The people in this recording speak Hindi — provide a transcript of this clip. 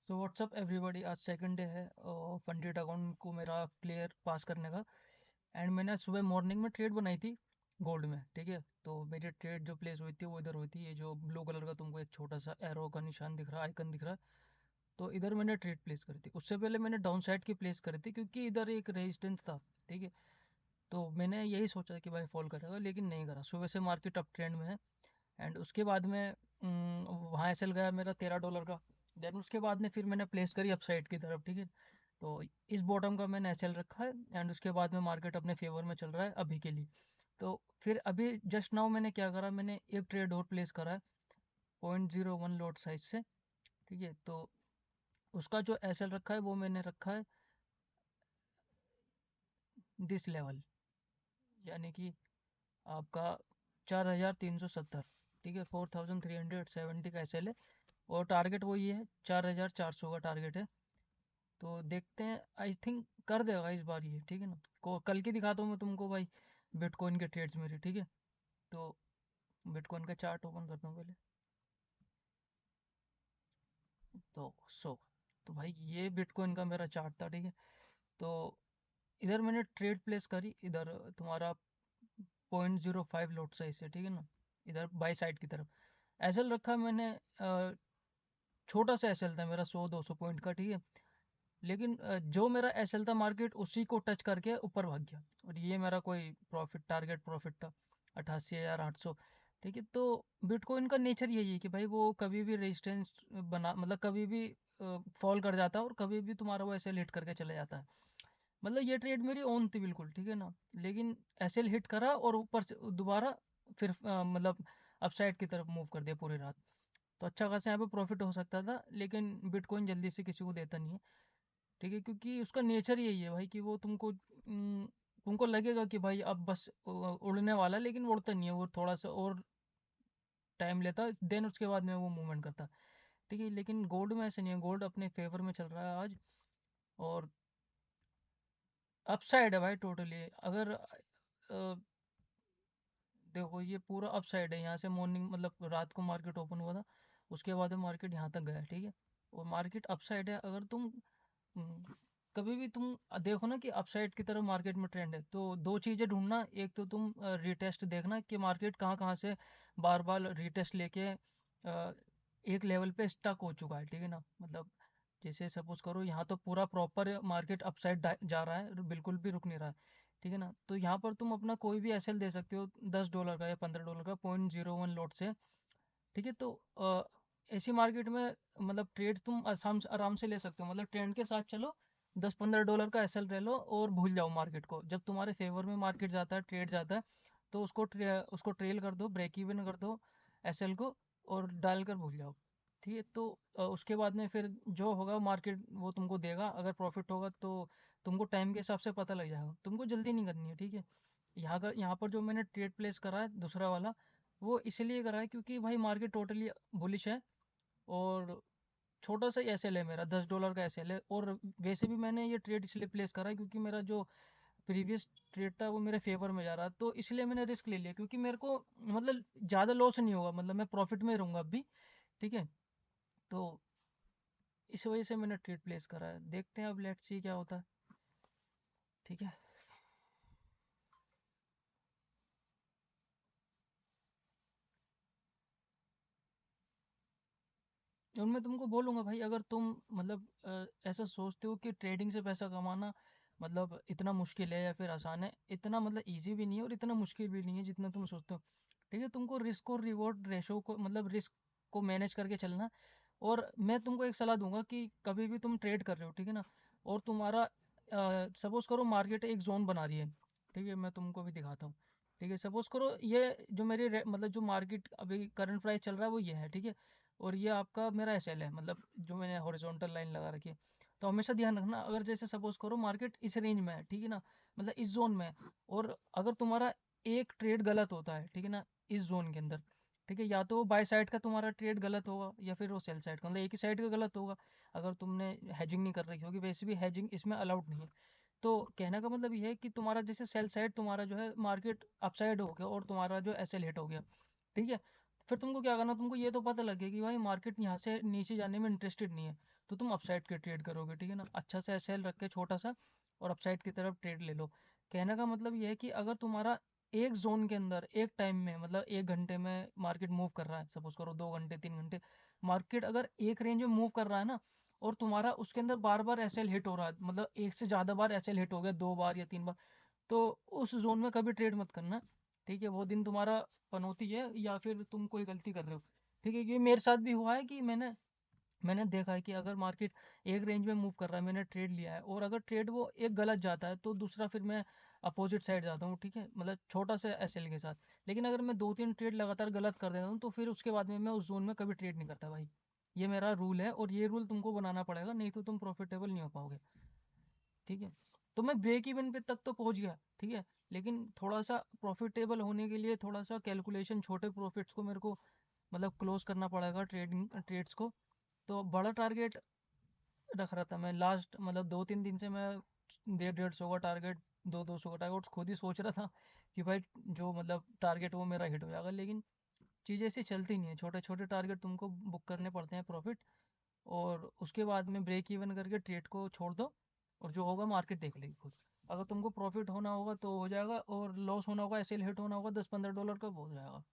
तो व्हाट्सअप एवरीबॉडी, आज सेकंड डे है फंडेड अकाउंट को मेरा क्लियर पास करने का। एंड मैंने सुबह मॉर्निंग में ट्रेड बनाई थी गोल्ड में, ठीक है। तो मेरी ट्रेड जो प्लेस हुई थी वो इधर हुई थी, ये जो ब्लू कलर का तुमको एक छोटा सा एरो का निशान दिख रहा है, आइकन दिख रहा है। तो इधर मैंने ट्रेड प्लेस करी थी। उससे पहले मैंने डाउन साइड की प्लेस करी थी क्योंकि इधर एक रेजिस्टेंस था, ठीक है। तो मैंने यही सोचा कि भाई फॉल करेगा, लेकिन नहीं करा। सुबह से मार्केट अप ट्रेंड में है। एंड उसके बाद में वहाँ एसएल गया मेरा $13 का। देन उसके बाद में फिर मैंने प्लेस करी अपसाइड की तरफ, ठीक है। तो इस बॉटम का मैंने एसएल रखा है। एंड उसके बाद में मार्केट अपने फेवर में चल रहा है अभी के लिए। तो फिर अभी जस्ट नाउ मैंने क्या करा, मैंने एक ट्रेड और प्लेस करा है 0.01 लॉट साइज से, ठीक है। तो उसका जो एसएल रखा है वो मैंने रखा है दिस लेवल, यानी कि आपका 4370, ठीक है। 4370 का एसएल है। और टारगेट वो ये है, 4400 का टारगेट है। तो देखते हैं, आई थिंक कर देगा इस बार ये, ठीक है ना। कल की दिखाता हूँ मैं तुमको भाई, बिटकॉइन के ट्रेड्स मेरे, ठीक है। तो बिटकॉइन का चार्ट ओपन करता हूँ पहले। तो सो तो भाई ये बिटकॉइन का मेरा चार्ट था, ठीक है। तो इधर मैंने ट्रेड प्लेस करी, इधर तुम्हारा 0.05 लॉट साइज है, ठीक है ना। इधर बाई साइड की तरफ एसएल रखा मैंने। छोटा सा एसएल था मेरा, 100-200 पॉइंट का, ठीक है। लेकिन जो मेरा एसएल था मार्केट उसी को टच करके ऊपर भाग गया। और ये मेरा कोई प्रॉफिट, टारगेट प्रॉफिट था 88,800, ठीक है। तो बिटकॉइन का नेचर यही है कि भाई वो कभी भी रेजिस्टेंस बना, मतलब कभी भी फॉल कर जाता है और कभी भी तुम्हारा वो एसएल हिट करके चले जाता है। मतलब ये ट्रेड मेरी ऑन थी बिल्कुल, ठीक है ना। लेकिन एसएल हिट करा और ऊपर से दोबारा फिर मतलब अपसाइड की तरफ मूव कर दिया पूरी रात। तो अच्छा खासा यहाँ पे प्रॉफिट हो सकता था, लेकिन बिटकॉइन जल्दी से किसी को देता नहीं है, ठीक है। क्योंकि उसका नेचर यही है भाई कि वो तुमको लगेगा कि भाई अब बस उड़ने वाला है, लेकिन वो उड़ता नहीं है। वो थोड़ा सा और टाइम लेता है, देन उसके बाद में वो मूवमेंट करता है, ठीक है। लेकिन गोल्ड में ऐसे नहीं है, गोल्ड अपने फेवर में चल रहा है आज। और अपसाइड है भाई टोटली। अगर देखो ये पूरा अपसाइड है, यहाँ से मॉर्निंग मतलब रात को मार्केट ओपन हुआ था, उसके बाद में मार्केट यहाँ तक गया, ठीक है। और मार्केट अपसाइड है। अगर तुम कभी भी तुम देखो ना कि अपसाइड की तरफ मार्केट में ट्रेंड है, तो दो चीजें ढूंढना। एक तो तुम रिटेस्ट देखना कि मार्केट कहाँ कहाँ से बार बार रिटेस्ट लेके एक लेवल पे स्टक हो चुका है, ठीक है ना। मतलब जैसे सपोज करो यहाँ तो पूरा प्रॉपर मार्केट अपसाइड जा रहा है, बिल्कुल भी रुक नहीं रहा है, ठीक है ना। तो यहाँ पर तुम अपना कोई भी एसएल दे सकते हो $10 का या $15 का 0.01 लॉट से, ठीक है। तो ऐसी मार्केट में मतलब ट्रेड तुम आराम से ले सकते हो, मतलब ट्रेंड के साथ चलो। $10-15 का एसएल ले लो और भूल जाओ मार्केट को। जब तुम्हारे फेवर में मार्केट जाता है, ट्रेड जाता है, तो उसको ट्रेल कर दो, ब्रेक इवन कर दो एसएल को, और डाल कर भूल जाओ, ठीक है। तो उसके बाद में फिर जो होगा मार्केट वो तुमको देगा। अगर प्रॉफिट होगा तो तुमको टाइम के हिसाब से पता लग जाएगा, तुमको जल्दी नहीं करनी है, ठीक है। यहाँ पर जो मैंने ट्रेड प्लेस करा है दूसरा वाला, वो इसलिए करा है क्योंकि भाई मार्केट टोटली बुलिश है। और छोटा सा एसएल है मेरा, $10 का एसएल है। और वैसे भी मैंने ये ट्रेड इसलिए प्लेस करा है क्योंकि मेरा जो प्रीवियस ट्रेड था वो मेरे फेवर में जा रहा, तो इसलिए मैंने रिस्क ले लिया। क्योंकि मेरे को मतलब ज़्यादा लॉस नहीं होगा, मतलब मैं प्रॉफिट में रहूँगा अभी, ठीक है। तो इस वजह से मैंने ट्रेड प्लेस करा है। देखते हैं अब, लेट्स सी क्या होता है, ठीक है। और मैं तुमको बोलूँगा भाई, अगर तुम मतलब ऐसा सोचते हो कि ट्रेडिंग से पैसा कमाना मतलब इतना मुश्किल है या फिर आसान है, इतना मतलब इजी भी नहीं है और इतना मुश्किल भी नहीं है जितना तुम सोचते हो, ठीक है। तुमको रिस्क और रिवॉर्ड रेशो को, मतलब रिस्क को मैनेज करके चलना। और मैं तुमको एक सलाह दूंगा कि कभी भी तुम ट्रेड कर रहे हो, ठीक है ना, और तुम्हारा सपोज करो मार्केट एक जोन बना रही है, ठीक है। मैं तुमको भी दिखाता हूँ, ठीक है। सपोज करो ये जो मतलब जो मार्केट अभी करंट प्राइस चल रहा है वो ये है, ठीक है। और ये आपका मेरा एसएल है, मतलब जो मैंने हॉरिजॉन्टल लाइन लगा रखी है। तो हमेशा ध्यान रखना, अगर जैसे सपोज करो मार्केट इस रेंज में है, ठीक है ना, मतलब इस जोन में है। और अगर तुम्हारा एक ट्रेड गलत होता है, ठीक है ना, इस जोन के अंदर, ठीक है, या तो वो बाय साइड का तुम्हारा ट्रेड गलत होगा या फिर वो सेल साइड का, मतलब एक ही साइड का गलत होगा। अगर तुमने हैजिंग नहीं कर रखी होगी, वैसे भी हैजिंग इसमें अलाउड नहीं है। तो कहने का मतलब ये है कि तुम्हारा जैसे सेल साइड तुम्हारा जो है मार्केट अपसाइड हो गया और तुम्हारा जो एसएल हिट हो गया, ठीक है। फिर तुमको क्या करना, तुमको ये तो पता लग गया कि भाई मार्केट यहाँ से नीचे जाने में इंटरेस्टेड नहीं है। तो तुम अपसाइड के ट्रेड करोगे, ठीक है ना। अच्छा सा एसएल रख के छोटा सा, और अपसाइड की तरफ ट्रेड ले लो। कहने का मतलब ये है कि अगर तुम्हारा एक जोन के अंदर एक टाइम में, मतलब 1 घंटे में मार्केट मूव कर रहा है, सपोज करो 2 घंटे 3 घंटे, मार्केट अगर एक रेंज में मूव कर रहा है ना, और तुम्हारा उसके अंदर बार बार एसएल हिट हो रहा है, मतलब एक से ज़्यादा बार एसएल हिट हो गया, 2 बार या 3 बार, तो उस जोन में कभी ट्रेड मत करना, ठीक है। वो दिन तुम्हारा पनौती है, या फिर तुम कोई गलती कर रहे हो, ठीक है। ये मेरे साथ भी हुआ है कि मैंने देखा है कि अगर मार्केट एक रेंज में मूव कर रहा है, मैंने ट्रेड लिया है, और अगर ट्रेड वो एक गलत जाता है तो दूसरा फिर मैं अपोजिट साइड जाता हूँ, ठीक है, मतलब छोटा सा एसएल के साथ। लेकिन अगर मैं 2 3 ट्रेड लगातार गलत कर देता हूँ, तो फिर उसके बाद में मैं उस जोन में कभी ट्रेड नहीं करता भाई। ये मेरा रूल है, और ये रूल तुमको बनाना पड़ेगा, नहीं तो तुम प्रॉफिटेबल नहीं हो पाओगे, ठीक है। तो मैं ब्रेक इवन पे तक तो पहुंच गया, ठीक है, लेकिन थोड़ा सा प्रॉफिटेबल होने के लिए थोड़ा सा कैलकुलेशन, छोटे प्रॉफिट्स को मेरे को मतलब क्लोज करना पड़ेगा, ट्रेडिंग ट्रेड्स को। तो बड़ा टारगेट रख रहा था मैं लास्ट, मतलब 2 3 दिन से मैं 150 150 का टारगेट, 200 200 का टारगेट खुद ही सोच रहा था कि भाई जो मतलब टारगेट वो मेरा हिट हो जाएगा, लेकिन चीज़ ऐसी चलती नहीं है। छोटे छोटे टारगेट तुमको बुक करने पड़ते हैं प्रॉफिट, और उसके बाद में ब्रेक इवन करके ट्रेड को छोड़ दो, और जो होगा मार्केट देख लेगी खुद। अगर तुमको प्रॉफिट होना होगा तो हो जाएगा, और लॉस होना होगा, ऐसे हिट होना होगा $10 15 का, हो जाएगा।